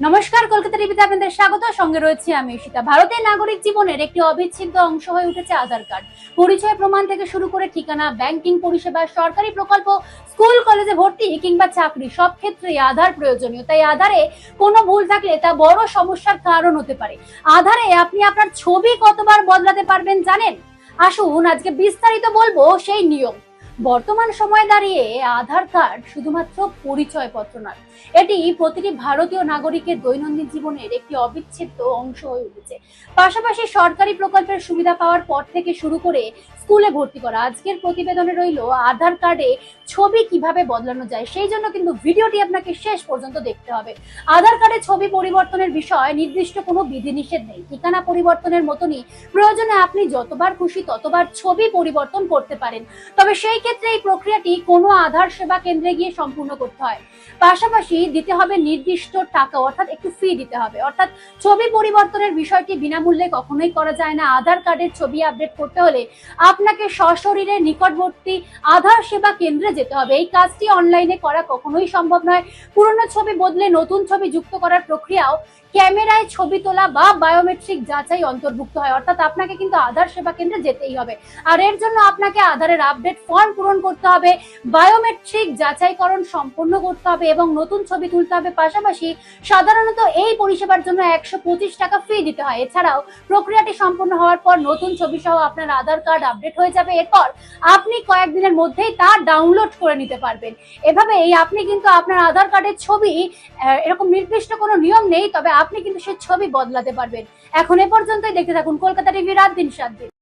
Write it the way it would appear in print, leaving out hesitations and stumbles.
নমস্কার, কলকাতা টিভিতে আপনাদের স্বাগত। সঙ্গে রয়েছে আমি ঈশিতা। ভারতের নাগরিক জীবনের একটি অবিচ্ছেদ্য অংশ হয়ে উঠেছে আধার কার্ড। পরিচয় প্রমাণ থেকে শুরু করে ঠিকানা, ব্যাংকিং পরিষেবা, সরকারি প্রকল্প, স্কুল কলেজে ভর্তি কিংবা চাকরি, সব ক্ষেত্রেই আধার প্রয়োজনীয়। তাই আধারে কোনো ভুল থাকলে তা বড় সমস্যার কারণ হতে পারে। আধারে আপনি আপনার ছবি কতবার বদলাতে পারবেন জানেন? আসুন আজকে বিস্তারিত বলবো সেই নিয়ম। বর্তমান সময়ে দাঁড়িয়ে আধার কার্ড শুধুমাত্র পরিচয়পত্র নয়, এটি প্রতিটি ভারতীয় নাগরিকের দৈনন্দিন জীবনের একটি অবিচ্ছেদ্য অংশ হয়ে উঠেছে। পাশাপাশি সরকারি প্রকল্পের সুবিধা পাওয়ার পর থেকে শুরু করে স্কুলে ভর্তি করা, আজকের প্রতিবেদনে রইল আধার কার্ডে ছবি কিভাবে বদলানো যায়। সেই জন্য কিন্তু ভিডিওটি আপনাকে শেষ পর্যন্ত দেখতে হবে। আধার কার্ডে ছবি পরিবর্তনের বিষয়ে নির্দিষ্ট কোনো বিধিনিষেধ নেই। ঠিকানা পরিবর্তনের মতনই প্রয়োজনে আপনি যতবার খুশি ততবার ছবি পরিবর্তন করতে পারেন। তবে সেই ক্ষেত্রে এই প্রক্রিয়াটি কোনো আধার সেবা কেন্দ্রে গিয়ে সম্পূর্ণ করতে হয়। পাশাপাশি দিতে হবে নির্দিষ্ট টাকা, অর্থাৎ একটু ফি দিতে হবে। অর্থাৎ ছবি পরিবর্তনের বিষয়টি বিনামূল্যে কখনোই করা যায় না। আধার কার্ডের ছবি আপডেট করতে হলে আপনাকে সশরীরে নিকটবর্তী আধার সেবা কেন্দ্রে যেতে হবে। এই কাজটি অনলাইনে করা কখনোই সম্ভব নয়। পুরনো ছবি বদলে নতুন ছবি যুক্ত করার প্রক্রিয়াও ক্যামেরায় ছবি তোলা বা বায়োমেট্রিক যাচাই অন্তর্ভুক্ত হয়। অর্থাৎ আপনাকে কিন্তু আধার সেবা কেন্দ্রে যেতেই হবে। আর এর জন্য আপনাকে আধারের আপডেট ফর্ম পূরণ করতে হবে, বায়োমেট্রিক যাচাইকরণ সম্পন্ন করতে হবে এবং নতুন ছবি তুলতে হবে। পাশাপাশি সাধারণত এই পরিষেবার জন্য 125 টাকা ফি দিতে হয়। এছাড়াও প্রক্রিয়াটি সম্পন্ন হওয়ার পর নতুন ছবি সহ আপনার আধার কার্ড আপডেট হয়ে যাবে। এরপর আপনি কয়েকদিনের মধ্যেই তা ডাউনলোড করে নিতে পারবেন। এভাবেই আপনি কিন্তু আপনার আধার কার্ডের ছবি, এরকম নির্দিষ্ট কোনো নিয়ম নেই, তবে আপনি কিন্তু সেই ছবি বদলাতে পারবেন। এখন এ পর্যন্তই। দেখতে থাকুন কলকাতা টিভি রাত দিন 7 দিন।